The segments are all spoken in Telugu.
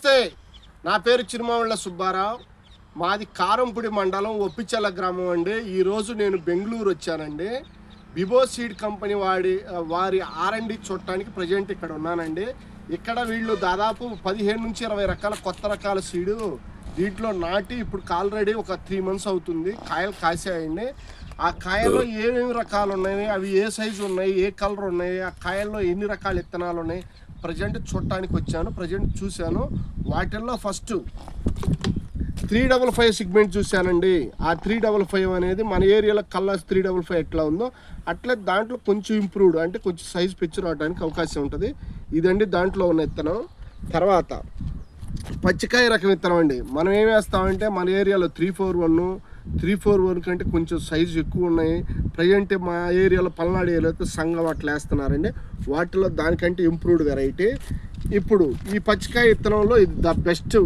నమస్తే, నా పేరు చిరుమావిళ్ళ సుబ్బారావు. మాది కారంపూడి మండలం ఒప్పిచెల్ల గ్రామం అండి. ఈరోజు నేను బెంగళూరు వచ్చానండి. బిబో సీడ్ కంపెనీ వారి R&D చూడటానికి ప్రజెంట్ ఇక్కడ ఉన్నానండి. ఇక్కడ వీళ్ళు దాదాపు 15 నుంచి 20 రకాల కొత్త రకాల సీడు దీంట్లో నాటి ఇప్పుడు ఆల్రెడీ ఒక 3 months అవుతుంది. కాయలు కాసాయండి. ఆ కాయల్లో ఏమేమి రకాలు ఉన్నాయి, అవి ఏ సైజు ఉన్నాయి, ఏ కలర్ ఉన్నాయి, ఆ కాయల్లో ఎన్ని రకాల విత్తనాలు ఉన్నాయి ప్రజెంట్ చూడటానికి వచ్చాను. ప్రజెంట్ చూశాను. వాటిల్లో ఫస్ట్ 355 సిగ్మెంట్ చూశానండి. ఆ 355 అనేది మన ఏరియాలో కల్లాస్ 355 ఎట్లా ఉందో అట్లే దాంట్లో కొంచెం ఇంప్రూవ్డ్, అంటే కొంచెం సైజ్ పెంచు రావడానికి అవకాశం ఉంటుంది. ఇదండి దాంట్లో ఉన్న విత్తనం. తర్వాత పచ్చికాయ రకం విత్తనం అండి. మనం ఏం వేస్తామంటే మన ఏరియాలో 341 కంటే కొంచెం సైజు ఎక్కువ ఉన్నాయి. ప్రజెంట్ మా ఏరియాలో పల్నాడు ఏరియాలో సంఘం అట్లా వేస్తున్నారండి. వాటిలో దానికంటే ఇంప్రూవ్డ్ వెరైటీ. ఇప్పుడు ఈ పచ్చికాయ విత్తనంలో ఇది ద బెస్ట్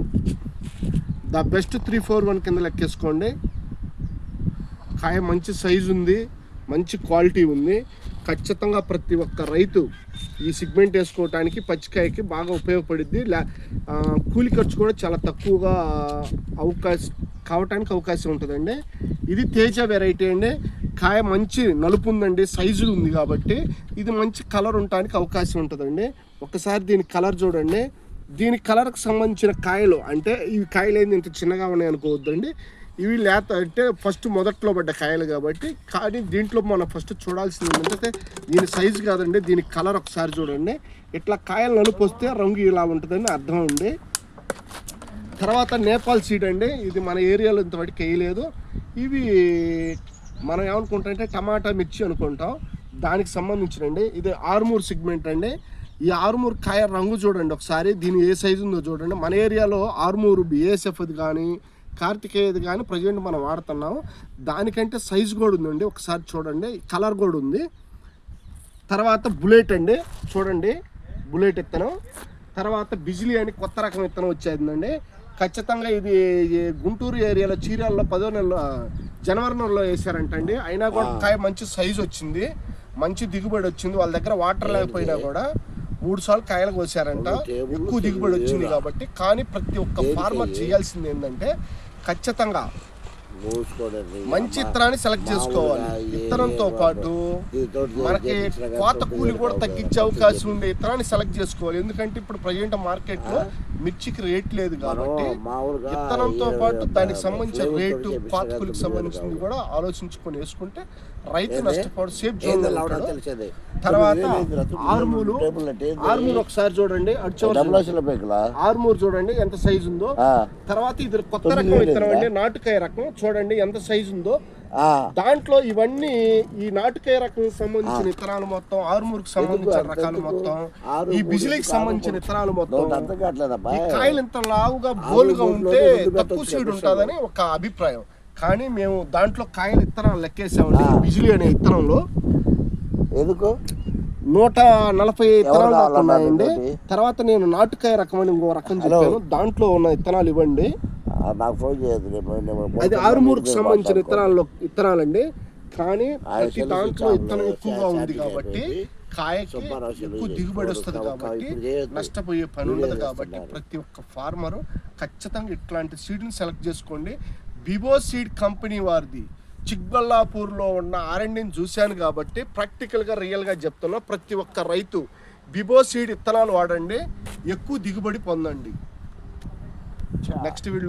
341 కింద లెక్కేసుకోండి. కాయ మంచి సైజు ఉంది, మంచి క్వాలిటీ ఉంది. ఖచ్చితంగా ప్రతి ఒక్క రైతు ఈ సిగ్మెంట్ వేసుకోవటానికి పచ్చికాయకి బాగా ఉపయోగపడుద్ది. కూలి ఖర్చు కూడా చాలా తక్కువగా కావటానికి అవకాశం ఉంటుందండి. ఇది తేజ వెరైటీ అండి. కాయ మంచి నలుపు ఉందండి, సైజు ఉంది కాబట్టి ఇది మంచి కలర్ ఉండటానికి అవకాశం ఉంటుందండి. ఒకసారి దీని కలర్ చూడండి. దీని కలర్కి సంబంధించిన కాయలు, అంటే ఇవి కాయలు ఏంది ఇంత చిన్నగా ఉన్నాయి అనుకోవద్దండి. ఇవి లేత అంటే ఫస్ట్ మొదట్లో పడ్డ కాయలు కాబట్టి. కానీ దీంట్లో మనం ఫస్ట్ చూడాల్సింది ఏంటంటే దీని సైజు కాదండి, దీని కలర్ ఒకసారి చూడండి. ఇట్లా కాయలు నలుపు వస్తే రంగు ఇలా ఉంటుందని అర్థం అండి. తర్వాత నేపాల్ సీడ్ అండి. ఇది మన ఏరియాలో ఇంతవరకు వేయలేదు. ఇవి మనం ఏమనుకుంటామంటే టమాటా మిర్చి అనుకుంటాం, దానికి సంబంధించినండి. ఇది ఆర్మూర్ సిగ్మెంట్ అండి. ఈ ఆర్మూర్ కాయ రంగు చూడండి ఒకసారి, దీని ఏ సైజు ఉందో చూడండి. మన ఏరియాలో ఆర్మూర్ BASFది కానీ కార్తికేయది కానీ ప్రజెంట్ మనం వాడుతున్నాం. దానికంటే సైజు కూడా ఉందండి, ఒకసారి చూడండి. కలర్ కూడా ఉంది. తర్వాత బుల్లెట్ అండి, చూడండి బుల్లెట్ విత్తనం. తర్వాత బిజిలీ అని కొత్త రకం విత్తనం వచ్చేదండి. ఖచ్చితంగా ఇది గుంటూరు ఏరియాలో చీరాల్లో 10వ నెలలో జనవరి నెలలో వేసారంటండి. అయినా కూడా కాయ మంచి సైజు వచ్చింది, మంచి దిగుబడి వచ్చింది. వాళ్ళ దగ్గర వాటర్ లేకపోయినా కూడా 3 సార్లు కాయలు కోసారంట. ఎక్కువ దిగుబడి వచ్చింది కాబట్టి. కానీ ప్రతి ఒక్క ఫార్మర్ చేయాల్సింది ఏంటంటే ఖచ్చితంగా మంచి విత్తనాన్ని సెలెక్ట్ చేసుకోవాలి. విత్తనంతో పాటు మనకి కోత కూలి కూడా తగ్గించే అవకాశం ఉండే విత్తనాన్ని సెలెక్ట్ చేసుకోవాలి. ఎందుకంటే ఇప్పుడు ప్రజెంట్ మార్కెట్లో మిర్చికి రేట్ లేదు కాబట్టి విత్తనంతో పాటు దానికి సంబంధించిన రేటు, కోత కూలికి సంబంధించింది కూడా ఆలోచించుకొని వేసుకుంటే రైతు నష్టపోవడం సేఫ్ జోన్. తర్వాత ఆర్మూర్ ఒకసారి చూడండి, ఆర్మూర్ చూడండి ఎంత సైజు ఉందో. తర్వాత ఇది కొత్త రకం విత్తనం అండి, నాటుకాయ రకం. చూడండి ఎంత సైజు ఉందో. దాంట్లో ఇవన్నీ ఈ నాటుకాయ రకం సంబంధించిన విత్తనాలు మొత్తం, ఆర్మూర్కి సంబంధించిన రకాలు మొత్తం, ఈ బిజిలీకి సంబంధించిన విత్తనాలు మొత్తం. ఈ కాయలు ఇంత లావుగా బోలుగా ఉంటే తక్కువ సీడ్ ఉంటుందని ఒక అభిప్రాయం. కానీ మేము దాంట్లో కాయలు విత్తనాలు లెక్కేసామండి. బిజిలీ అనే విత్తనంలో ఎందుకు 140 విత్తనాలు దాకా ఉన్నాయండి. తర్వాత నేను నాటుకాయ రకం అని ఇంకో రకం చెప్పాను, దాంట్లో ఉన్న విత్తనాలు ఇవ్వండి. అది ఆరుమూరుకు సంబంధించిన విత్తనాలండి. కానీ ప్రతి దాంట్లో విత్తనం ఎక్కువగా ఉంది కాబట్టి కాయకి ఎక్కువ దిగుబడి వస్తుంది కాబట్టి నష్టపోయే పని ఉండదు. కాబట్టి ప్రతి ఒక్క ఫార్మరు ఖచ్చితంగా ఇట్లాంటి సీడ్ని సెలెక్ట్ చేసుకోండి. బిబో సీడ్ కంపెనీ వారిది చిక్బల్లాపూర్లో ఉన్న R&Dని చూశాను కాబట్టి ప్రాక్టికల్గా రియల్గా చెప్తున్నా. ప్రతి ఒక్క రైతు బిబో సీడ్ విత్తనాలు వాడండి, ఎక్కువ దిగుబడి పొందండి. Next video